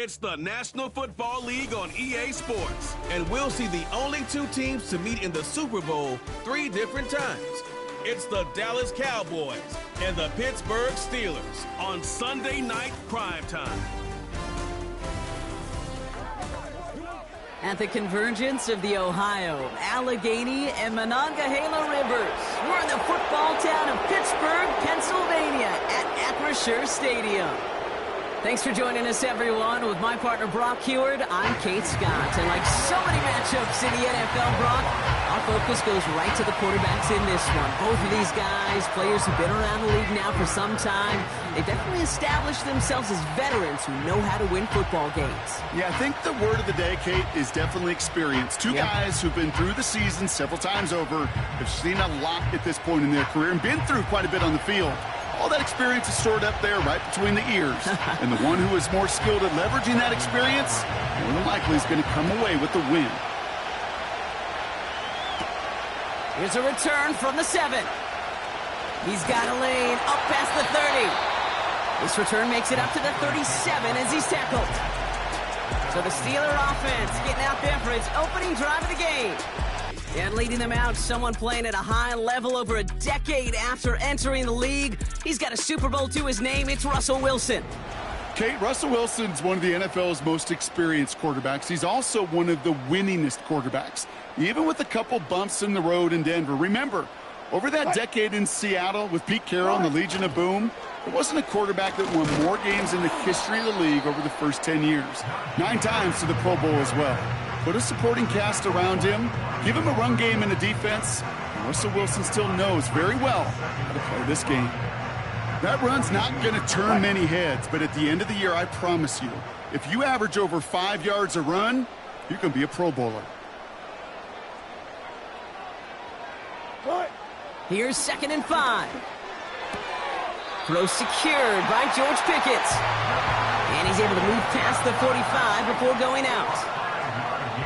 It's the National Football League on EA Sports. And we'll see the only two teams to meet in the Super Bowl 3 different times. It's the Dallas Cowboys and the Pittsburgh Steelers on Sunday night primetime. At the convergence of the Ohio, Allegheny, and Monongahela Rivers, we're in the football town of Pittsburgh, Pennsylvania at Acrisure Stadium. Thanks for joining us, everyone. With my partner, Brock Heward, I'm Kate Scott. And like so many matchups in the NFL, Brock, our focus goes right to the quarterbacks in this one. Both of these guys, players who've been around the league now for some time, they've definitely established themselves as veterans who know how to win football games. Yeah, I think the word of the day, Kate, is definitely experience. Two guys who've been through the season several times over, have seen a lot at this point in their career, and been through quite a bit on the field. All that experience is stored up there right between the ears. And the one who is more skilled at leveraging that experience, more than likely is going to come away with the win. Here's a return from the 7. He's got a lane up past the 30. This return makes it up to the 37 as he's tackled. So the Steeler offense getting out there for its opening drive of the game. And leading them out, someone playing at a high level over a decade after entering the league. He's got a Super Bowl to his name. It's Russell Wilson. Kate, Russell Wilson's one of the NFL's most experienced quarterbacks. He's also one of the winningest quarterbacks, even with a couple bumps in the road in Denver. Remember, over that decade in Seattle with Pete Carroll and the Legion of Boom, there wasn't a quarterback that won more games in the history of the league over the first 10 years. 9 times to the Pro Bowl as well. Put a supporting cast around him, give him a run game and a defense, and Russell Wilson still knows very well how to play this game. That run's not going to turn many heads, but at the end of the year, I promise you, if you average over 5 yards a run, you're going to be a Pro Bowler. Here's 2nd and 5. Throw secured by George Pickett. And he's able to move past the 45 before going out.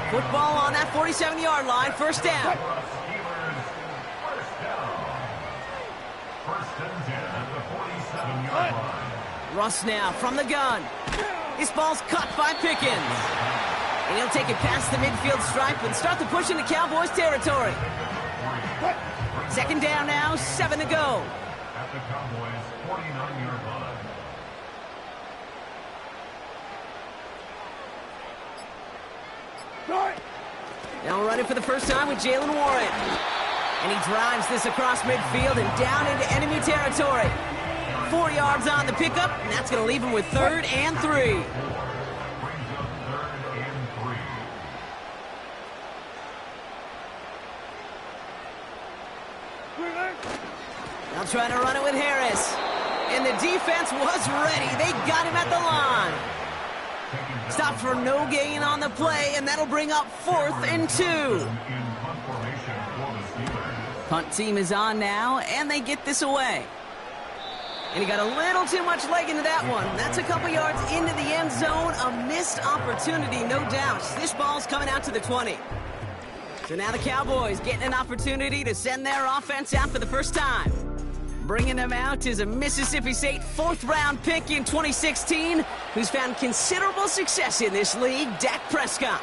Football on that 47-yard line, first down. Russ now from the gun. This ball's caught by Pickens. And he'll take it past the midfield stripe and start the push into Cowboys territory. 2nd down now, 7 to go. At the Cowboys' 49-yard line. Now running for the first time with Jalen Warren. And he drives this across midfield and down into enemy territory. 4 yards on the pickup, and that's going to leave him with 3rd and 3. Now trying to run it with Harris. And the defense was ready. They got him at the line. Stop for no gain on the play, and that'll bring up 4th and 2. Punt team is on now, and they get this away. And he got a little too much leg into that one. That's a couple yards into the end zone. A missed opportunity, no doubt. This ball's coming out to the 20. So now the Cowboys getting an opportunity to send their offense out for the first time. Bringing them out is a Mississippi State 4th-round pick in 2016 who's found considerable success in this league, Dak Prescott.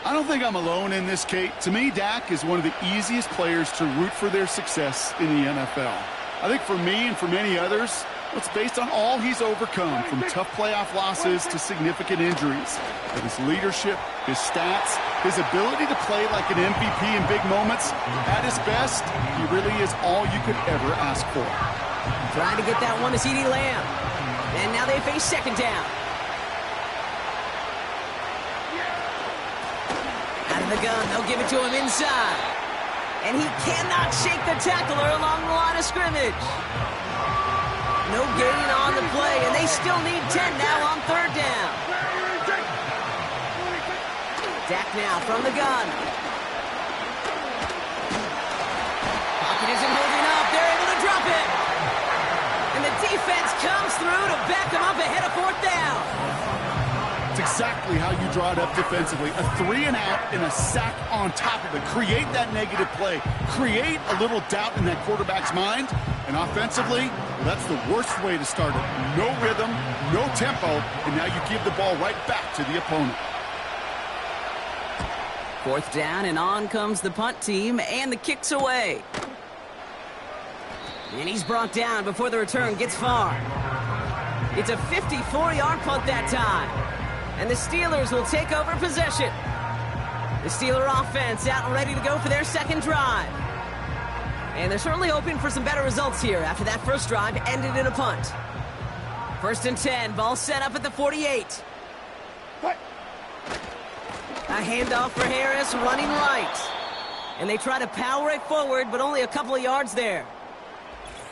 I don't think I'm alone in this, Kate. To me, Dak is one of the easiest players to root for their success in the NFL. I think for me and for many others, it's based on all he's overcome, from tough playoff losses to significant injuries. But his leadership, his stats, his ability to play like an MVP in big moments, at his best, he really is all you could ever ask for. Trying to get that one to CeeDee Lamb. And now they face 2nd down. Out of the gun, they'll give it to him inside. And he cannot shake the tackler along the line of scrimmage. No gain on the play, and they still need 10 now on 3rd down. Dak now from the gun. Pocket isn't holding up. They're able to drop it. And the defense comes through to back them up ahead of 4th down. It's exactly how you draw it up defensively. A 3-and-out and a sack on top of it. Create that negative play. Create a little doubt in that quarterback's mind. And offensively, well, that's the worst way to start it. No rhythm, no tempo, and now you give the ball right back to the opponent. 4th down, and on comes the punt team, and the kick's away. And he's brought down before the return gets far. It's a 54-yard punt that time. And the Steelers will take over possession. The Steeler offense out and ready to go for their second drive. And they're certainly hoping for some better results here after that first drive ended in a punt. 1st and 10, ball set up at the 48. A handoff for Harris, running right. And they try to power it forward, but only a couple of yards there.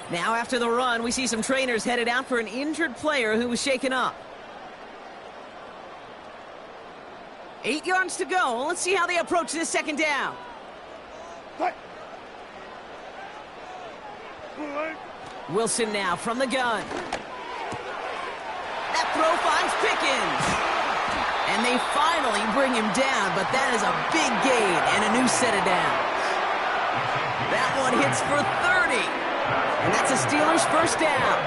Now after the run, we see some trainers headed out for an injured player who was shaken up. 8 yards to go. Let's see how they approach this second down. Wilson now from the gun. That throw finds Pickens. And they finally bring him down, but that is a big gain and a new set of downs. That one hits for 30. And that's a Steelers first down.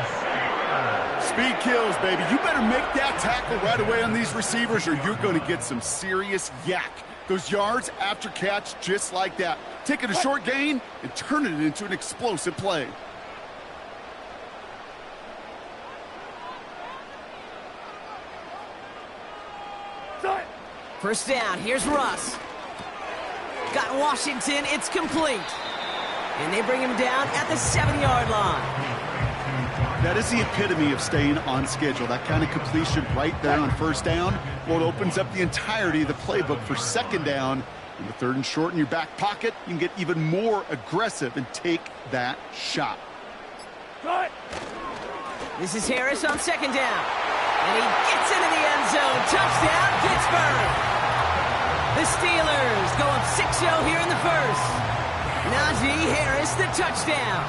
Speed kills, baby. You better make that tackle right away on these receivers or you're going to get some serious yak. Those yards after catch just like that. Take it a short gain and turn it into an explosive play. First down, here's Russ. Got Washington, it's complete. And they bring him down at the 7-yard line. That is the epitome of staying on schedule. That kind of completion right there on first down. Well, it opens up the entirety of the playbook for second down. In the 3rd and short in your back pocket, you can get even more aggressive and take that shot. This is Harris on second down. And he gets into the end zone. Touchdown, Pittsburgh. The Steelers go up 6-0 here in the first. Najee Harris, the touchdown.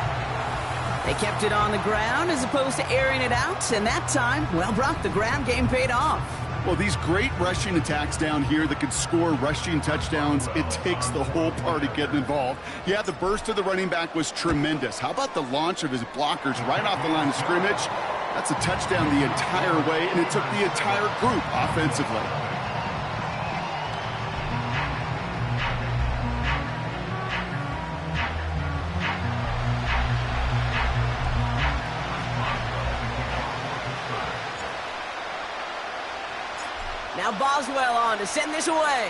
They kept it on the ground as opposed to airing it out, and that time, well, Brock, the ground game paid off. Well, these great rushing attacks down here that can score rushing touchdowns, it takes the whole party getting involved. Yeah, the burst of the running back was tremendous. How about the launch of his blockers right off the line of scrimmage? That's a touchdown the entire way, and it took the entire group offensively. Now Boswell on to send this away.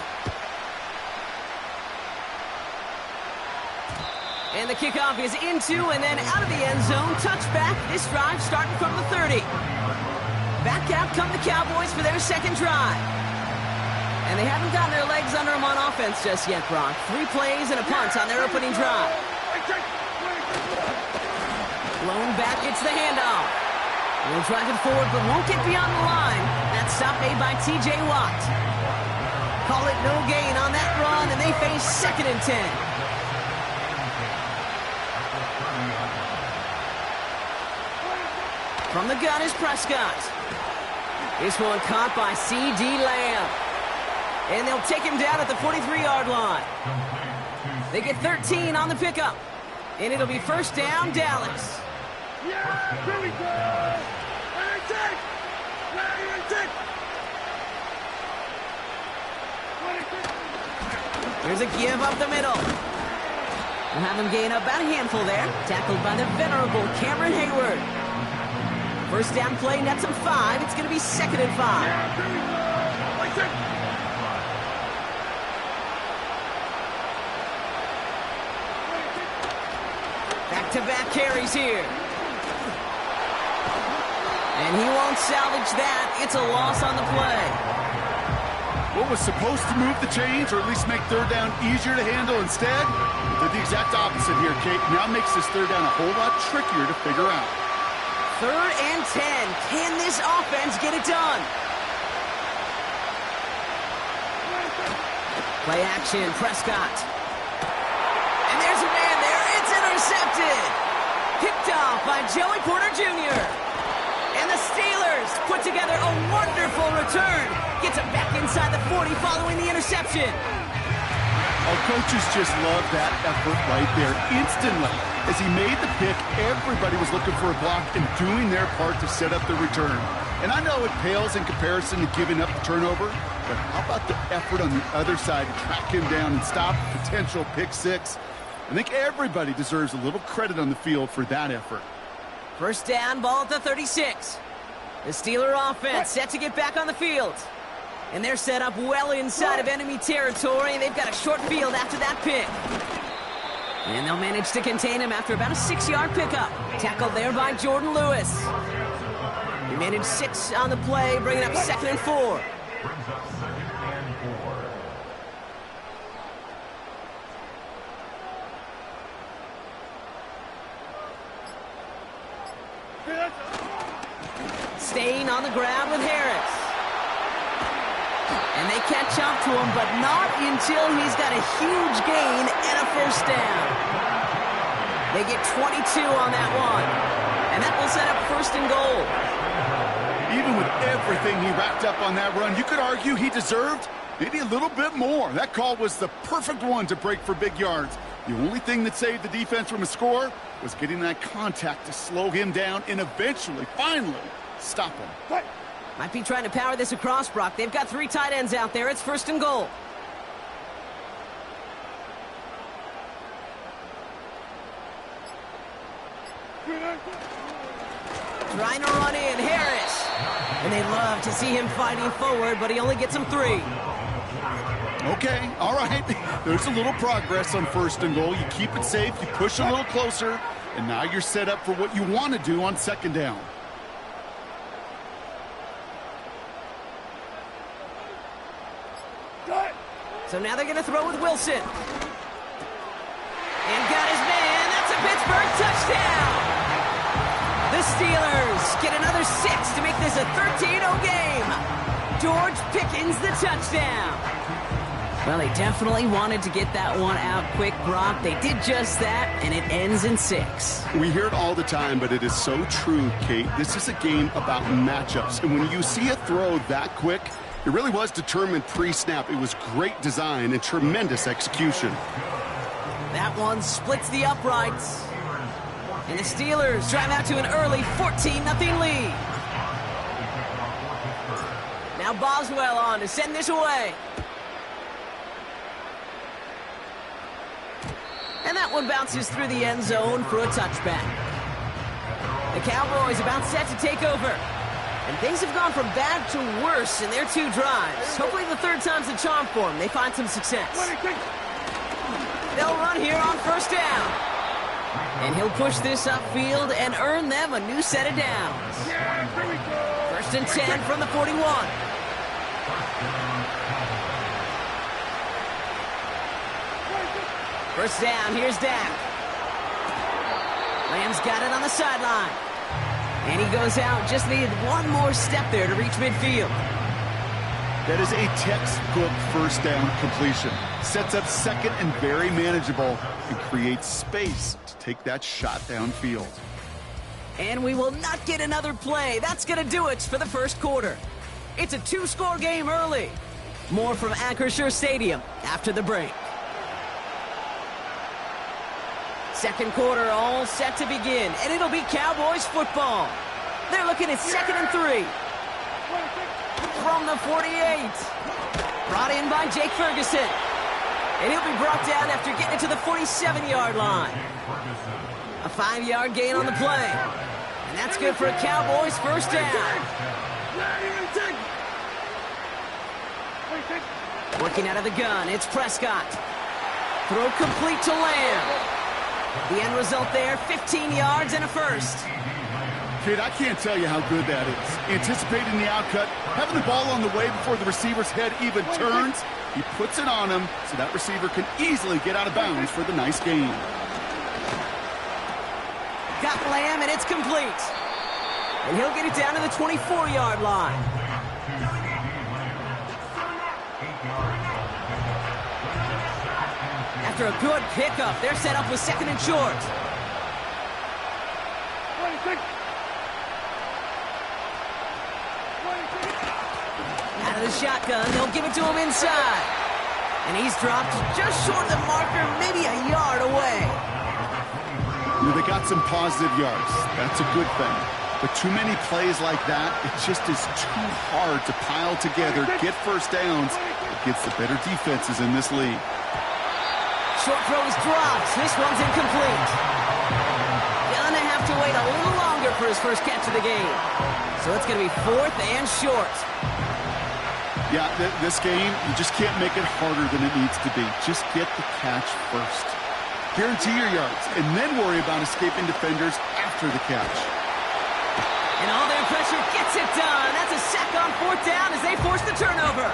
And the kickoff is into and then out of the end zone. Touchback. This drive starting from the 30. Back out come the Cowboys for their second drive. And they haven't gotten their legs under them on offense just yet, Brock. 3 plays and a punt on their opening drive. Blown back, it's the handoff. Will drive it forward, but won't get beyond the line. That stop made by T.J. Watt. Call it no gain on that run, and they face 2nd and 10. From the gun is Prescott. This one caught by C.D. Lamb. And they'll take him down at the 43-yard line. They get 13 on the pickup. And it'll be first down, Dallas. Yeah, here we go! There's a give up the middle. We'll have him gain about a handful there. Tackled by the venerable Cameron Hayward. First down play, nets him 5. It's going to be 2nd and 5. Back-to-back carries here. And he won't salvage that. It's a loss on the play. What was supposed to move the chains or at least make third down easier to handle instead? Did the exact opposite here, Kate. Now makes this third down a whole lot trickier to figure out. 3rd and 10. Can this offense get it done? Play action, Prescott. And there's a man there. It's intercepted. Picked off by Joey Porter Jr. And the Steelers put together a wonderful return. Gets it back inside the 40 following the interception. Our coaches just love that effort right there. Instantly, As he made the pick, everybody was looking for a block and doing their part to set up the return. And I know it pales in comparison to giving up the turnover, but how about the effort on the other side to track him down and stop a potential pick six? I think everybody deserves a little credit on the field for that effort. First down, ball at the 36. The Steeler offense set to get back on the field. And they're set up well inside of enemy territory. They've got a short field after that pick. And they'll manage to contain him after about a 6-yard pickup. Tackled there by Jordan Lewis. He managed 6 on the play, bringing up 2nd and 4. Brings up 2nd and 4. Staying on the ground with Harris. And they catch up to him, but not until he's got a huge gain and a first down. They get 22 on that one. And that will set up 1st and goal. Even with everything he racked up on that run, you could argue he deserved maybe a little bit more. That call was the perfect one to break for big yards. The only thing that saved the defense from a score was getting that contact to slow him down and eventually, finally, stop him. Might be trying to power this across, Brock. They've got 3 tight ends out there. It's 1st and goal. Trying to run in, Harris. And they love to see him fighting forward, but he only gets them 3. Okay, all right. There's a little progress on 1st and goal. You keep it safe, you push a little closer, and now you're set up for what you want to do on 2nd down. So now they're going to throw with Wilson. And got his man. That's a Pittsburgh touchdown. The Steelers get another 6 to make this a 13-0 game. George Pickens the touchdown. Well, they definitely wanted to get that one out quick, Brock. They did just that, and it ends in 6. We hear it all the time, but it is so true, Kate. This is a game about matchups. And when you see a throw that quick, it really was determined pre-snap. It was great design and tremendous execution. That one splits the uprights. And the Steelers drive out to an early 14-0 lead. Now Boswell on to send this away. And that one bounces through the end zone for a touchback. The Cowboys about set to take over. And things have gone from bad to worse in their 2 drives. Hopefully the 3rd time's a charm for them. They find some success. They'll run here on 1st down. And he'll push this upfield and earn them a new set of downs. 1st and 10 from the 41. First down, here's Dak. Lamb's got it on the sideline. And he goes out, just needed one more step there to reach midfield. That is a textbook 1st down completion. Sets up 2nd and very manageable and creates space to take that shot downfield. And we will not get another play. That's going to do it for the 1st quarter. It's a 2-score game early. More from Acrisure Stadium after the break. 2nd quarter all set to begin, and it'll be Cowboys football. They're looking at 2nd and 3. From the 48. Brought in by Jake Ferguson. And he'll be brought down after getting it to the 47-yard line. A 5-yard gain on the play. And that's good for a Cowboys 1st down. Working out of the gun, it's Prescott. Throw complete to Lamb. The end result there, 15 yards and a 1st. Kid, I can't tell you how good that is. Anticipating the outcut, having the ball on the way before the receiver's head even turns, he puts it on him so that receiver can easily get out of bounds for the nice gain. Got Lamb, and it's complete. And he'll get it down to the 24-yard line. After a good pickup, they're set up with 2nd and short. Out of the shotgun, they'll give it to him inside. And he's dropped just short of the marker, maybe a yard away. They got some positive yards. That's a good thing. But too many plays like that, it just is too hard to pile together, get first downs against the better defenses in this league. Short throw is dropped. This one's incomplete. Gonna have to wait a little longer for his first catch of the game. So it's going to be 4th and short. Yeah, this game, you just can't make it harder than it needs to be. Just get the catch first. Guarantee your yards, and then worry about escaping defenders after the catch. And all their pressure gets it done. That's a sack on 4th down as they force the turnover.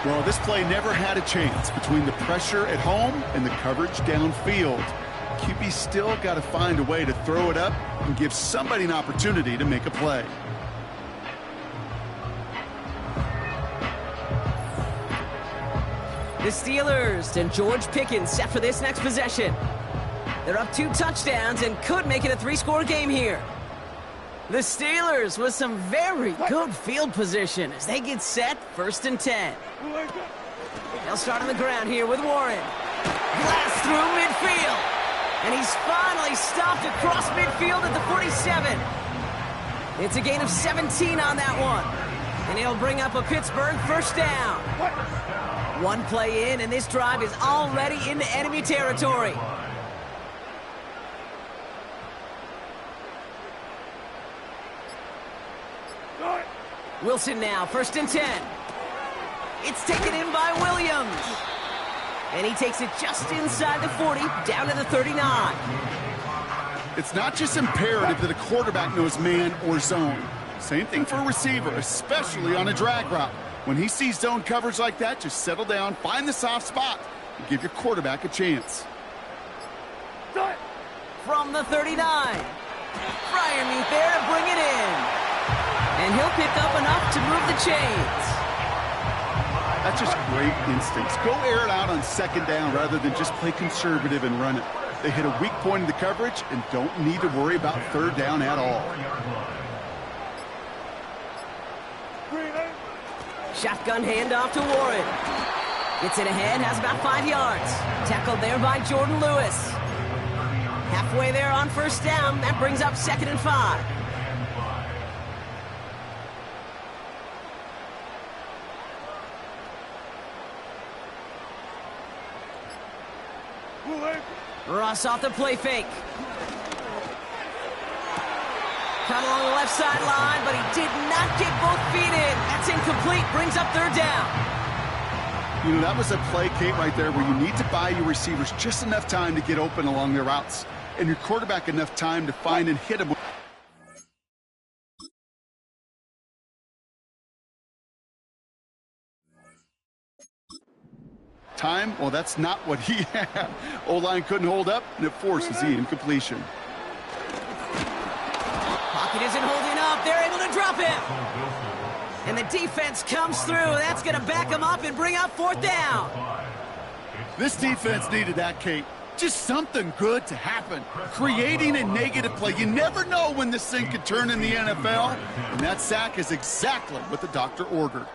Well, this play never had a chance between the pressure at home and the coverage downfield. QB still got to find a way to throw it up and give somebody an opportunity to make a play. The Steelers and George Pickens set for this next possession. They're up 2 touchdowns and could make it a 3-score game here. The Steelers with some very good field position as they get set 1st and 10. They'll start on the ground here with Warren. Blast through midfield. And he's finally stopped across midfield at the 47. It's a gain of 17 on that one. And he'll bring up a Pittsburgh first down. One play in, and this drive is already into enemy territory. Wilson now, 1st and 10. It's taken in by Williams. And he takes it just inside the 40, down to the 39. It's not just imperative that a quarterback knows man or zone. Same thing for a receiver, especially on a drag route. When he sees zone coverage like that, just settle down, find the soft spot, and give your quarterback a chance. From the 39. Freiermuth there to bring it in. And he'll pick up enough to move the chains. That's just great instincts. Go air it out on 2nd down rather than just play conservative and run it. They hit a weak point in the coverage and don't need to worry about 3rd down at all. Shotgun handoff to Warren. Gets it ahead, has about 5 yards. Tackled there by Jordan Lewis. Halfway there on 1st down. That brings up 2nd and 5. Ross off the play fake. Cut along the left sideline, but he did not get both feet in. That's incomplete, brings up 3rd down. You know, that was a play, Kate, right there where you need to buy your receivers just enough time to get open along their routes, and your quarterback enough time to find and hit them. Time, well, that's not what he had. O-line couldn't hold up, and it forces the incompletion. Pocket isn't holding up. They're able to drop him. And the defense comes through. That's going to back him up and bring up 4th down. This defense needed that, Kate. Just something good to happen. Creating a negative play. You never know when this thing could turn in the NFL. And that sack is exactly what the doctor ordered.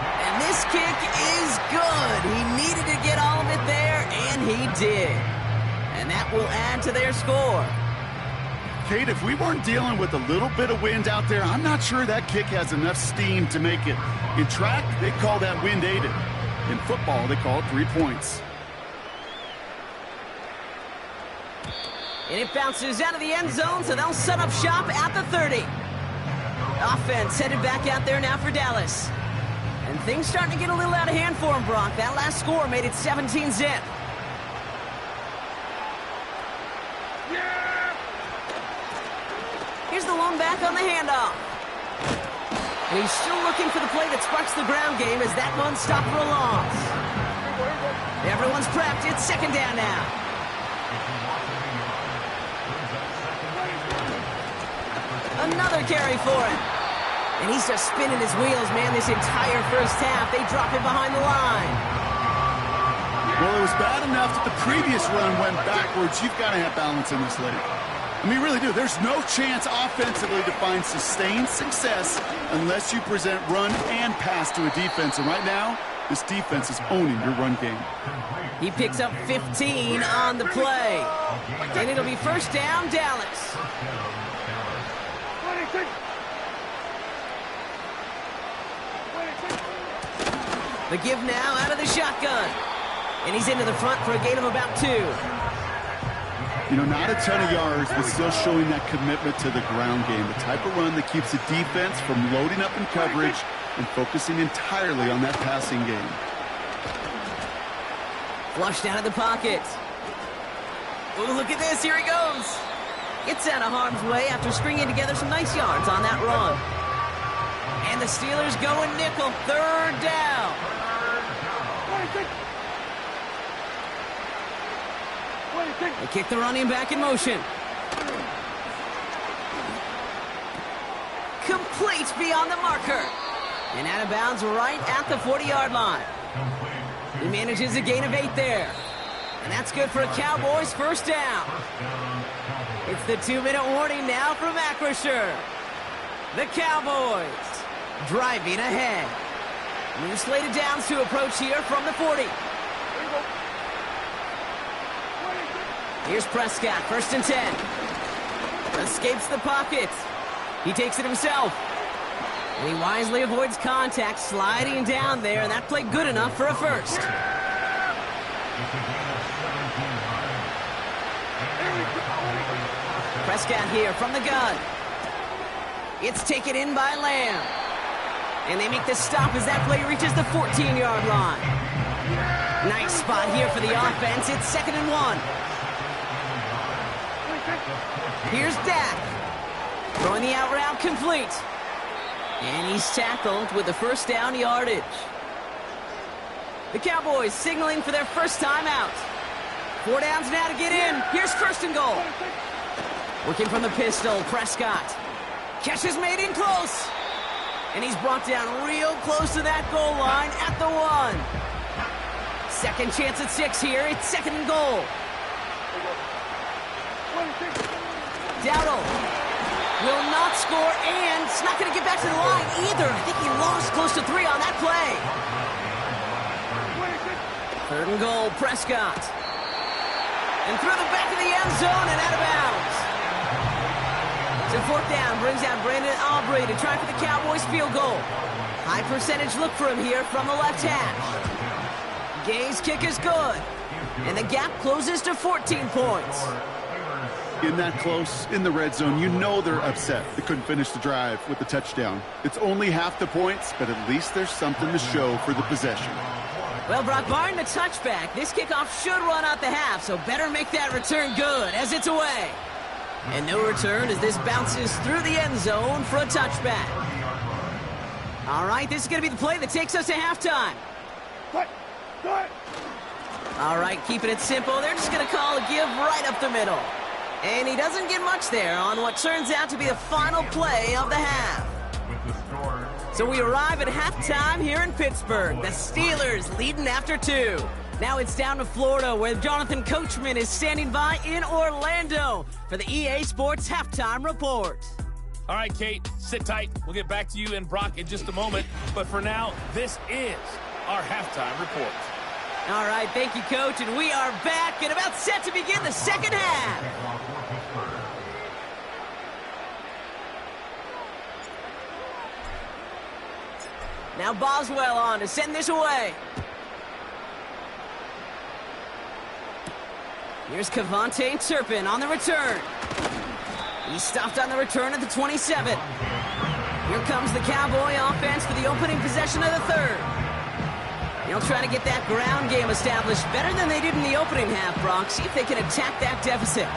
And this kick is good. He needed to get all of it there, and he did. And that will add to their score. Kate, if we weren't dealing with a little bit of wind out there, I'm not sure that kick has enough steam to make it. In track, they call that wind aided. In football, they call it 3 points. And it bounces out of the end zone, so they'll set up shop at the 30. Offense headed back out there now for Dallas. And things starting to get a little out of hand for him, Brock. That last score made it 17-zip. Here's the one back on the handoff. And he's still looking for the play that sparks the ground game as that one stopped for a loss. Everyone's prepped. It's 2nd down now. Another carry for him. And he's just spinning his wheels, man, this entire 1st half. They drop him behind the line. Well, it was bad enough that the previous run went backwards. You've got to have balance in this league. I mean, really do. There's no chance offensively to find sustained success unless you present run and pass to a defense. And right now, This defense is owning your run game. He picks up 15 on the play. And it'll be first down, Dallas. The give now out of the shotgun. And he's into the front for a gain of about 2. You know, not a ton of yards, but still showing that commitment to the ground game. The type of run that keeps the defense from loading up in coverage and focusing entirely on that passing game. Flushed out of the pocket. Oh, look at this. Here he goes. Gets out of harm's way after stringing together some nice yards on that run. And the Steelers going nickel. Third down. They kick the running back in motion. Complete beyond the marker. And out of bounds right at the 40-yard line. He manages a gain of 8 there. And that's good for a Cowboys first down. It's the 2-minute warning now from Acrisure. The Cowboys driving ahead. New slated downs to approach here from the 40. Here's Prescott, 1st and 10. Escapes the pocket. He takes it himself. And he wisely avoids contact, sliding down there, and that played good enough for a first. Prescott here from the gun. It's taken in by Lamb. And they make the stop as that play reaches the 14-yard line. Nice spot here for the offense. It's 2nd and 1. Here's Dak. Throwing the out route complete. And he's tackled with the first down yardage. The Cowboys signaling for their first time out. 4 downs now to get in. Here's 1st and goal. Working from the pistol, Prescott. Catch is made in close. And he's brought down real close to that goal line at the 1. Second chance at 6 here. It's 2nd and goal. Dowdle will not score, and it's not going to get back to the line either. I think he lost close to 3 on that play. 3rd and goal, Prescott. And through the back of the end zone and out of bounds. So 4th down brings out Brandon Aubrey to try for the Cowboys field goal. High percentage look for him here from the left hash. Gay's kick is good. And the gap closes to 14 points. In that close, in the red zone, you know they're upset. They couldn't finish the drive with the touchdown. It's only half the points, but at least there's something to show for the possession. Well, Brock, barring the touchback, this kickoff should run out the half, so better make that return good as it's away. And no return as this bounces through the end zone for a touchback. All right, this is going to be the play that takes us to halftime. All right, keeping it simple. They're just going to call a give right up the middle. And he doesn't get much there on what turns out to be the final play of the half. So we arrive at halftime here in Pittsburgh. The Steelers leading after 2. Now it's down to Florida, where Jonathan Coachman is standing by in Orlando for the EA Sports Halftime Report. All right, Kate, sit tight. We'll get back to you and Brock in just a moment. But for now, this is our halftime report. All right, thank you, Coach. And we are back and about set to begin the second half. Now Boswell on to send this away. Here's Kevontae Turpin on the return. He's stopped on the return at the 27. Here comes the Cowboy offense for the opening possession of the 3rd. They'll try to get that ground game established better than they did in the opening half, Brock. See if they can attack that deficit.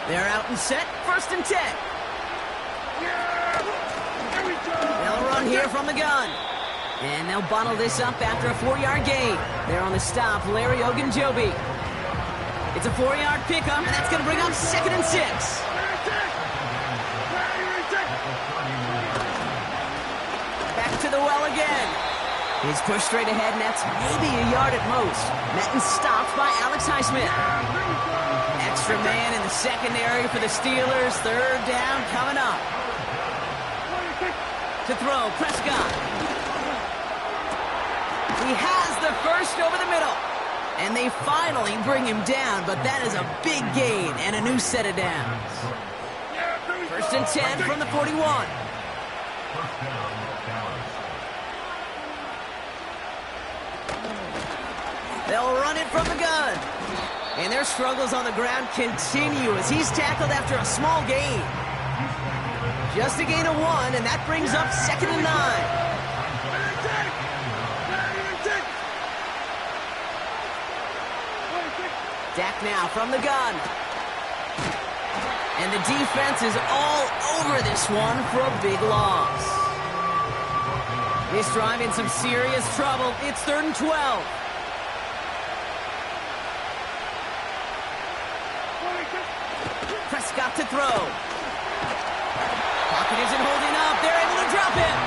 They're out and set, 1st and 10. They'll run here from the gun. And they'll bottle this up after a 4-yard gain. They're on the stop, Larry Ogunjobi. It's a 4-yard pickup, and that's going to bring up 2nd and 6. Back to the well again. He's pushed straight ahead, and that's maybe a yard at most. Met and stopped by Alex Highsmith. Extra man in the secondary for the Steelers. 3rd down coming up. To throw, Prescott. He has the first over the middle. And they finally bring him down, but that is a big gain and a new set of downs. First and 10 from the 41. They'll run it from the gun. And their struggles on the ground continue as he's tackled after a small gain. Just a gain of 1, and that brings up 2nd and 9. Dak now from the gun. And the defense is all over this one for a big loss. This drive in some serious trouble. It's 3rd and 12. Prescott to throw. Pocket isn't holding up. They're able to drop him.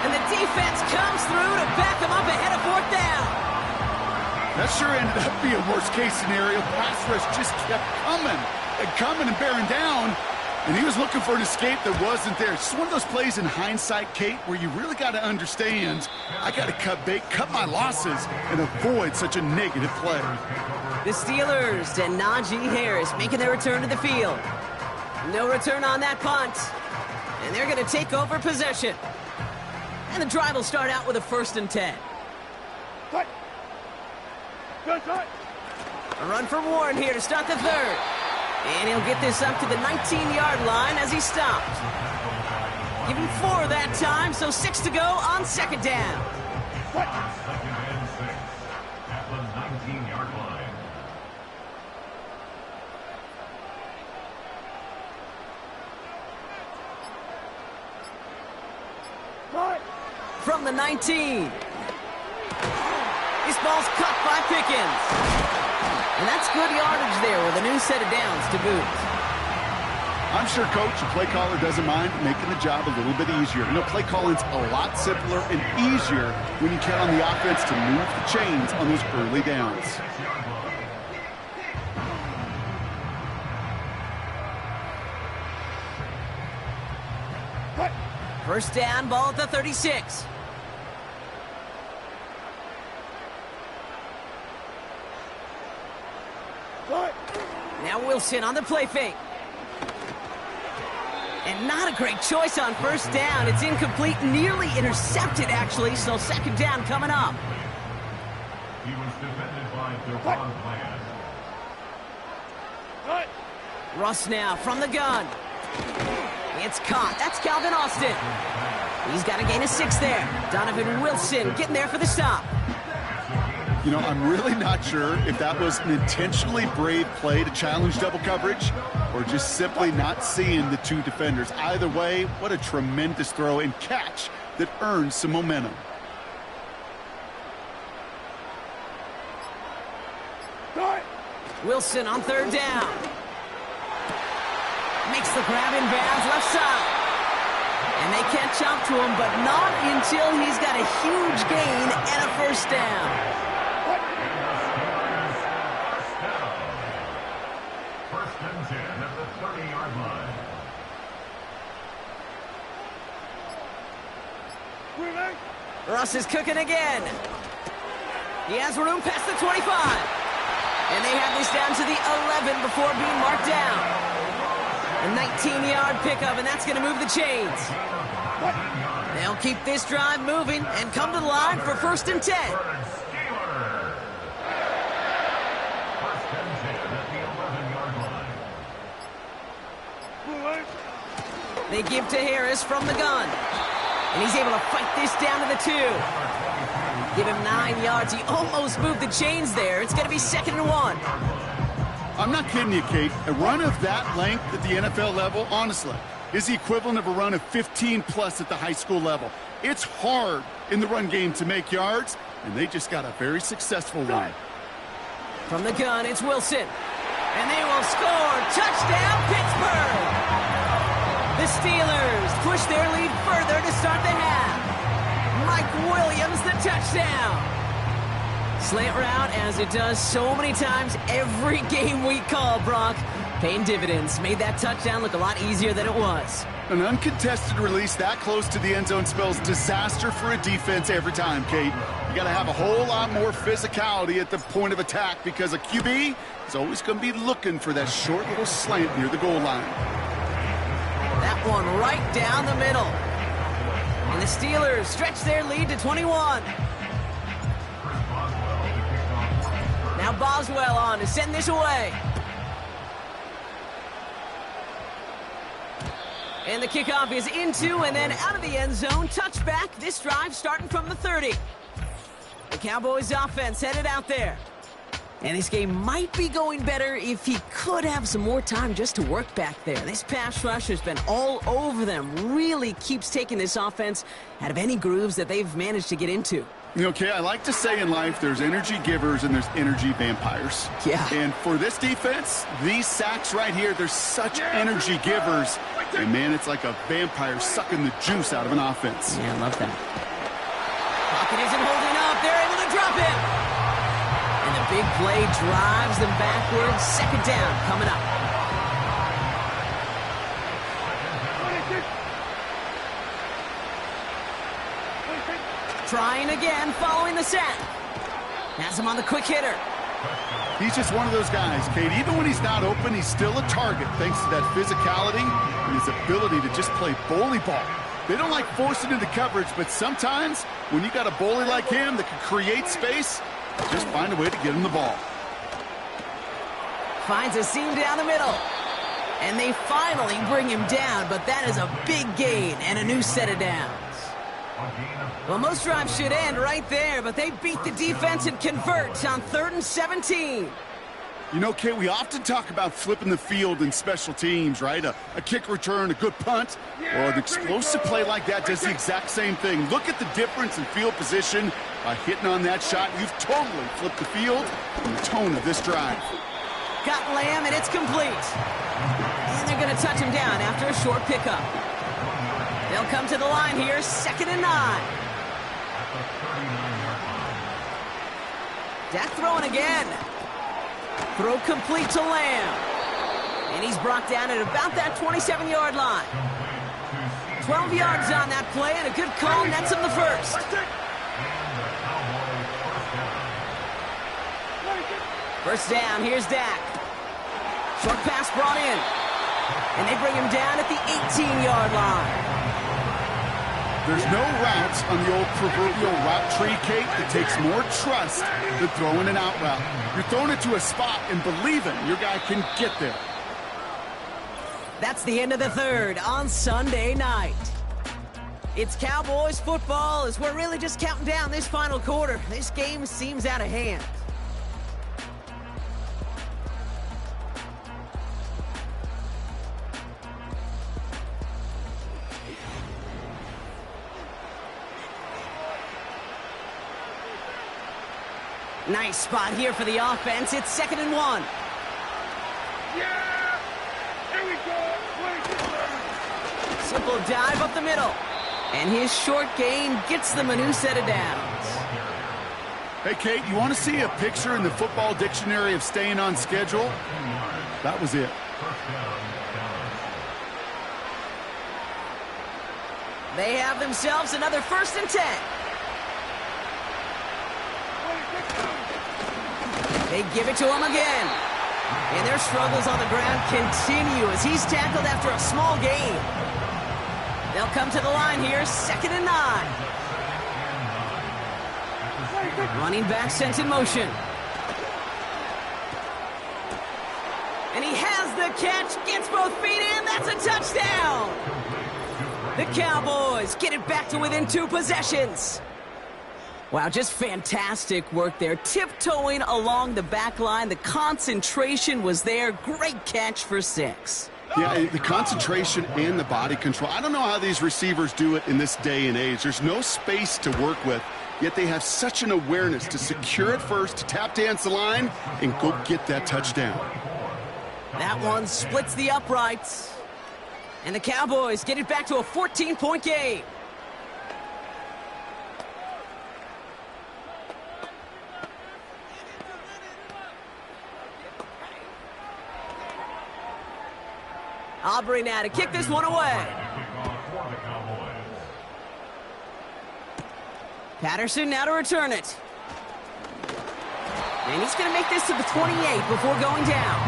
And the defense comes through to back him up ahead of 4th down. That sure ended up being worst-case scenario. Pass rush just kept coming and bearing down. And he was looking for an escape that wasn't there. It's just one of those plays in hindsight, Kate, where you really got to understand, I got to cut bait, cut my losses, and avoid such a negative play. The Steelers and Najee Harris making their return to the field. No return on that punt. And they're going to take over possession. And the drive will start out with a 1st and 10. Cut. Good cut. A run for Warren here to start the 3rd. And he'll get this up to the 19-yard line as he stopped. Give him 4 that time, so 6 to go on 2nd down. Cut. 2nd and 6 at the 19-yard line. Cut. From the 19. This ball's caught by Pickens. And that's good yardage there with a new set of downs to boot. I'm sure, Coach, the play caller doesn't mind making the job a little bit easier. You know, play calling's a lot simpler and easier when you count on the offense to move the chains on those early downs. Cut. First down, ball at the 36. Cut. Now Wilson on the play fake. And not a great choice on 1st down. It's incomplete, nearly intercepted, actually, so 2nd down coming up. He was defended by Devon Bland. Cut. Russ now from the gun. It's caught. That's Calvin Austin. He's got a gain of 6 there. Donovan Wilson getting there for the stop. You know, I'm really not sure if that was an intentionally brave play to challenge double coverage or just simply not seeing the 2 defenders. Either way, what a tremendous throw and catch that earns some momentum. Cut. Wilson on 3rd down. Makes the grab in bounds left side. And they can't jump to him, but not until he's got a huge gain and a 1st down. First and 10 at the 30-yard line. Russ is cooking again. He has room past the 25. And they have this down to the 11 before being marked down. A 19-yard pickup, and that's going to move the chains. They'll keep this drive moving and come to the line for 1st and 10. They give to Harris from the gun. And he's able to fight this down to the 2. Give him 9 yards. He almost moved the chains there. It's going to be 2nd and 1. I'm not kidding you, Kate. A run of that length at the NFL level, honestly, is the equivalent of a run of 15-plus at the high school level. It's hard in the run game to make yards, and they just got a very successful one. From the gun, it's Wilson. And they will score. Touchdown, Pittsburgh! The Steelers push their lead further to start the half. Mike Williams, the touchdown. Slant route, as it does so many times every game we call, Brock. Paying dividends. Made that touchdown look a lot easier than it was. An uncontested release that close to the end zone spells disaster for a defense every time, Kate. You got to have a whole lot more physicality at the point of attack because a QB is always going to be looking for that short little slant near the goal line. That one right down the middle. And the Steelers stretch their lead to 21. Now Boswell on to send this away. And the kickoff is into and then out of the end zone. Touchback. This drive starting from the 30. The Cowboys offense headed out there. And this game might be going better if he could have some more time just to work back there. This pass rush has been all over them. Really keeps taking this offense out of any grooves that they've managed to get into. Okay, I like to say in life there's energy givers and there's energy vampires. Yeah. And for this defense, these sacks right here, they're such energy givers. And, man, it's like a vampire sucking the juice out of an offense. Yeah, I love that. Pocket isn't holding up. They're able to drop him. And the big play drives them backwards. Second down coming up. Trying again, following the sack. Has him on the quick hitter. He's just one of those guys, Kate. Even when he's not open, he's still a target thanks to that physicality and his ability to just play bully ball. They don't like forcing into coverage, but sometimes when you got a bully like him that can create space, just find a way to get him the ball. Finds a seam down the middle. And they finally bring him down, but that is a big gain and a new set of downs. Well, most drives should end right there, but they beat the defense and convert on 3rd and 17. You know, Kate, we often talk about flipping the field in special teams, right? A kick return, a good punt. Well, an explosive play like that does the exact same thing. Look at the difference in field position. By hitting on that shot, you've totally flipped the field and the tone of this drive. Got Lamb, and it's complete. And they're going to touch him down after a short pickup. They'll come to the line here, 2nd and 9. Dak throwing again. Throw complete to Lamb. And he's brought down at about that 27-yard line. 12 yards on that play, and a good call nets him the first. First down, here's Dak. Short pass brought in. And they bring him down at the 18-yard line. There's no routes on the old proverbial route tree, Kate, that takes more trust than throwing an out route. You're throwing it to a spot and believing your guy can get there. That's the end of the 3rd on Sunday night. It's Cowboys football as we're really just counting down this final quarter. This game seems out of hand. Nice spot here for the offense. It's 2nd and 1. Yeah! Here we go! Simple dive up the middle. And his short gain gets them a new set of downs. Hey, Kate, you want to see a picture in the football dictionary of staying on schedule? That was it. They have themselves another 1st and 10. They give it to him again. And their struggles on the ground continue as he's tackled after a small gain. They'll come to the line here, 2nd and 9. Running back sent in motion. And he has the catch, gets both feet in, that's a touchdown! The Cowboys get it back to within 2 possessions. Wow, just fantastic work there. Tiptoeing along the back line. The concentration was there. Great catch for 6. Yeah, the concentration and the body control. I don't know how these receivers do it in this day and age. There's no space to work with, yet they have such an awareness to secure it first, to tap dance the line, and go get that touchdown. That one splits the uprights. And the Cowboys get it back to a 14-point game. Aubrey now to kick this one away. Patterson now to return it. And he's going to make this to the 28 before going down.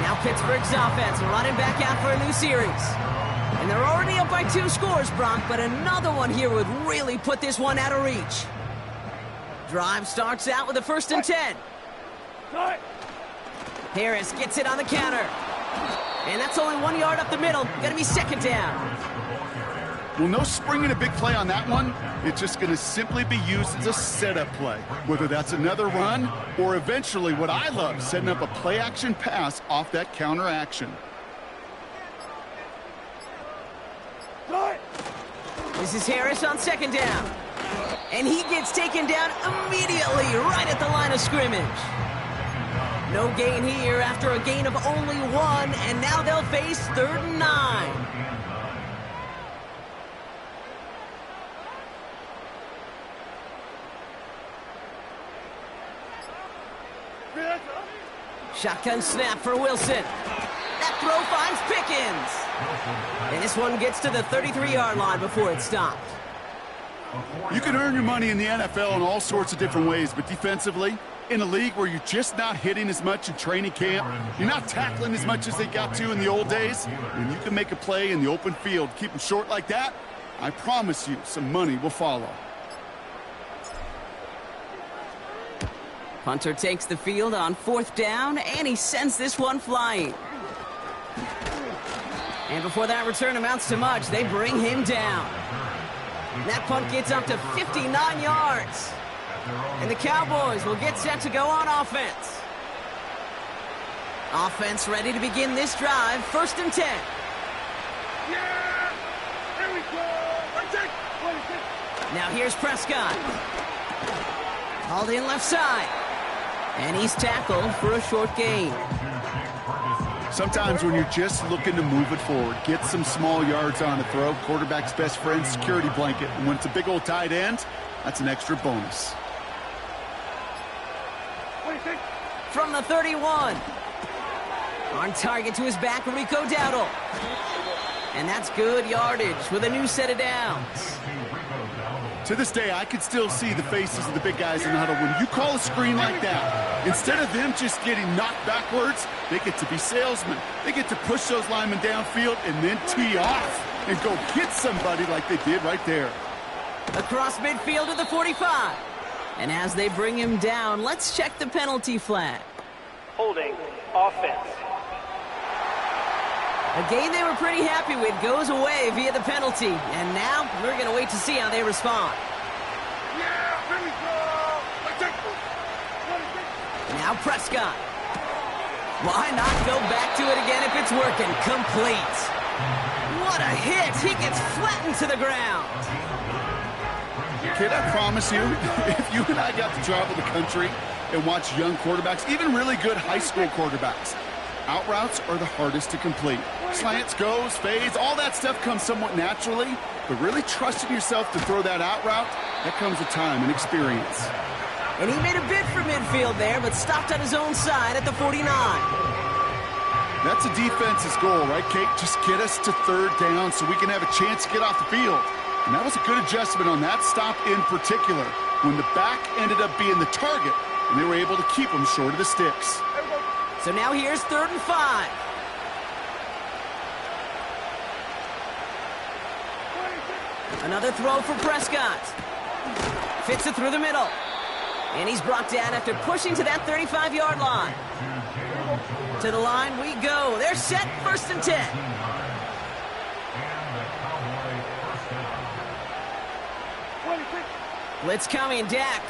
Now Pittsburgh's offense running back out for a new series. And they're already up by 2 scores, Brock, but another one here would really put this one out of reach. Drive starts out with a 1st and 10. Harris gets it on the counter. And that's only 1 yard up the middle. Going to be 2nd down. Well, no springing a big play on that one. It's just going to simply be used as a setup play, whether that's another run or eventually what I love, setting up a play-action pass off that counter action. This is Harris on 2nd down. And he gets taken down immediately right at the line of scrimmage. No gain here after a gain of only 1, and now they'll face 3rd and 9. Shotgun snap for Wilson. That throw finds Pickens. And this one gets to the 33-yard line before it's stopped. You can earn your money in the NFL in all sorts of different ways, but defensively, in a league where you're just not hitting as much in training camp, you're not tackling as much as they got to in the old days, and you can make a play in the open field, keep them short like that, I promise you some money will follow. Hunter takes the field on 4th down, and he sends this one flying. And before that return amounts to much, they bring him down. That punt gets up to 59 yards. And the Cowboys will get set to go on offense. Offense ready to begin this drive, 1st and 10. Yeah! Here we go! Now here's Prescott. Hauled in left side. And he's tackled for a short gain. Sometimes when you're just looking to move it forward, get some small yards on a throw, quarterback's best friend, security blanket. And when it's a big old tight end, that's an extra bonus. From the 31. On target to his back, Rico Dowdle. And that's good yardage with a new set of downs. To this day, I can still see the faces of the big guys in the huddle. When you call a screen like that, instead of them just getting knocked backwards, they get to be salesmen. They get to push those linemen downfield and then tee off and go hit somebody like they did right there. Across midfield to the 45. And as they bring him down, let's check the penalty flag. Holding offense. A game they were pretty happy with goes away via the penalty. And now we're going to wait to see how they respond. Yeah! Here we go! Now Prescott. Why not go back to it again if it's working? Complete. What a hit. He gets flattened to the ground. Kid, I promise you, if you and I got to travel the country and watch young quarterbacks, even really good high school quarterbacks, out routes are the hardest to complete. Slants, goes, fades, all that stuff comes somewhat naturally, but really trusting yourself to throw that out route, that comes with time and experience. And he made a bid for midfield there, but stopped on his own side at the 49. That's a defense's goal, right, Kate? Just get us to 3rd down so we can have a chance to get off the field. And that was a good adjustment on that stop in particular, when the back ended up being the target, and they were able to keep him short of the sticks. So now here's 3rd and 5. Another throw for Prescott. Fits it through the middle. And he's brought down after pushing to that 35-yard line. To the line we go. They're set, 1st and 10. Blitz coming, Dak.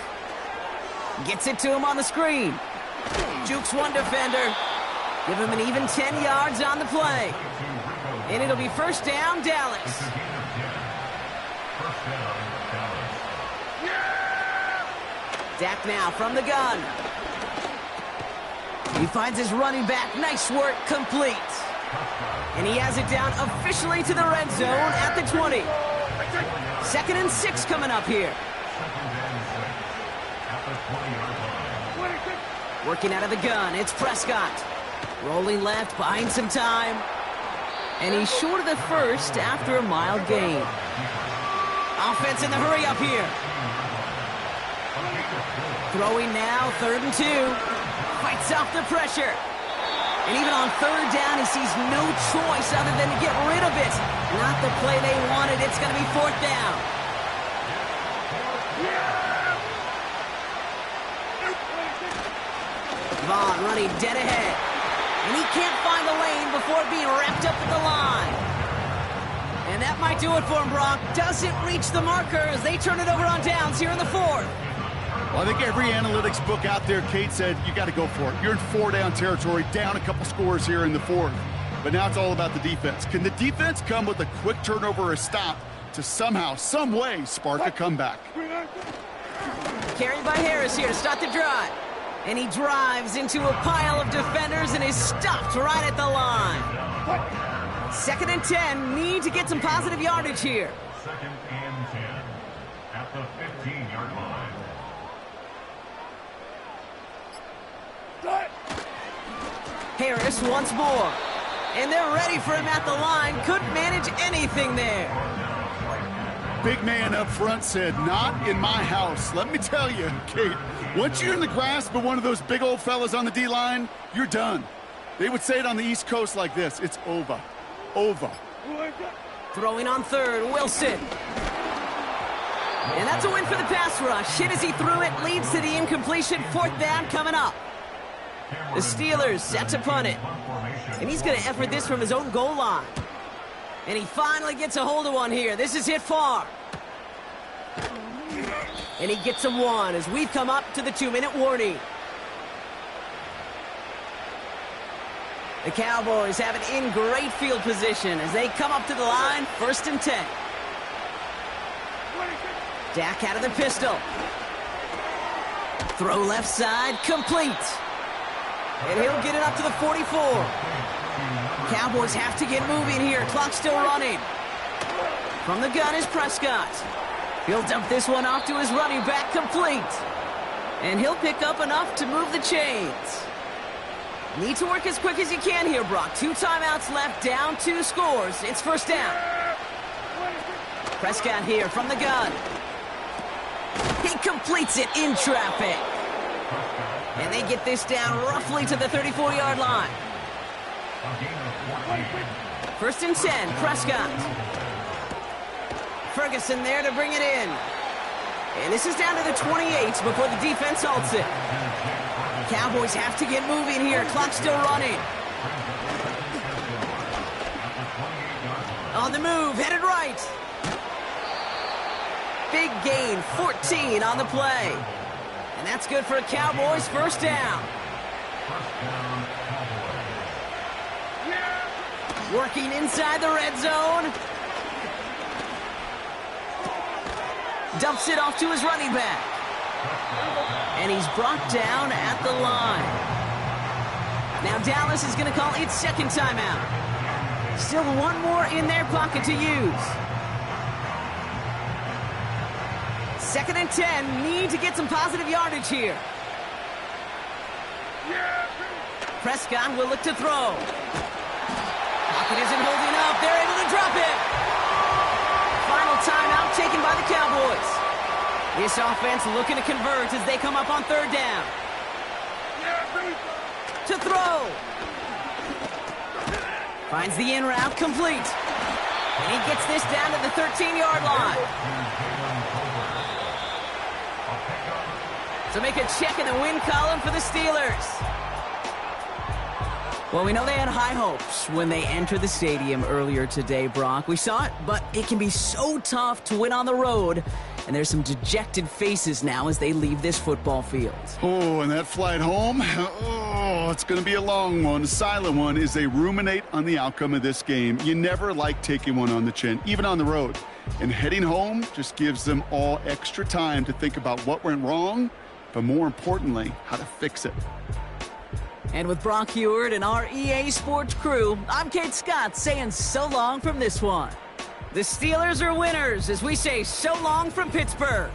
Gets it to him on the screen. Jukes one defender. Give him an even 10 yards on the play. And it'll be 1st down, Dallas. Dak now from the gun. He finds his running back. Nice work, complete. And he has it down officially to the red zone at the 20. 2nd and 6 coming up here. Working out of the gun, it's Prescott. Rolling left, buying some time. And he's short of the first after a mild gain. Offense in the hurry up here. Throwing now, 3rd and 2. Fights off the pressure. And even on 3rd down, he sees no choice other than to get rid of it. Not the play they wanted. It's going to be 4th down. Vaughn running dead ahead. And he can't find the lane before being wrapped up at the line. And that might do it for him, Brock. Doesn't reach the marker as they turn it over on downs here in the 4th. Well, I think every analytics book out there, Kate, said you got to go for it. You're in 4-down territory, down a couple scores here in the 4th. But now it's all about the defense. Can the defense come with a quick turnover or a stop to somehow, some way, spark a comeback? Carried by Harris here to start the drive. And he drives into a pile of defenders and is stopped right at the line. 2nd and 10. Need to get some positive yardage here. 2nd and 10 at the 15-yard line. Harris once more. And they're ready for him at the line. Couldn't manage anything there. Big man up front said, not in my house. Let me tell you, Kate, once you're in the grasp of one of those big old fellas on the D-line, you're done. They would say it on the East Coast like this. It's over. Over. Throwing on 3rd, Wilson. And that's a win for the pass rush. Hit as he threw it, leads to the incompletion. 4th down coming up. The Steelers set to punt it. And he's going to effort this from his own goal line. And he finally gets a hold of one here. This is hit far. And he gets him one as we've come up to the 2-minute warning. The Cowboys have it in great field position as they come up to the line, 1st and 10. Dak out of the pistol. Throw left side, complete. And he'll get it up to the 44. Cowboys have to get moving here. Clock still running. From the gun is Prescott. He'll dump this one off to his running back, complete. And he'll pick up enough to move the chains. Need to work as quick as you can here, Brock. 2 timeouts left, down 2 scores. It's 1st down. Prescott here from the gun. He completes it in traffic. And they get this down roughly to the 34-yard line. 1st and 10, Prescott. Ferguson there to bring it in. And this is down to the 28 before the defense halts it. Cowboys have to get moving here. Clock still running. On the move, headed right. Big gain, 14 on the play. And that's good for a Cowboys 1st down. Working inside the red zone. Dumps it off to his running back. And he's brought down at the line. Now Dallas is going to call its 2nd timeout. Still one more in their pocket to use. 2nd and 10. Need to get some positive yardage here. Prescott will look to throw. Pocket isn't holding up. They're able to drop it. Final timeout taken by the Cowboys. This offense looking to convert as they come up on 3rd down. To throw. Finds the in route, complete. And he gets this down to the 13-yard line. So make a check in the win column for the Steelers. Well, we know they had high hopes when they entered the stadium earlier today, Brock. We saw it, but it can be so tough to win on the road. And there's some dejected faces now as they leave this football field. Oh, and that flight home, oh, it's going to be a long one, a silent one, as they ruminate on the outcome of this game. You never like taking one on the chin, even on the road. And heading home just gives them all extra time to think about what went wrong, but more importantly, how to fix it. And with Brock Heward and our EA Sports crew, I'm Kate Scott saying so long from this one. The Steelers are winners as we say so long from Pittsburgh.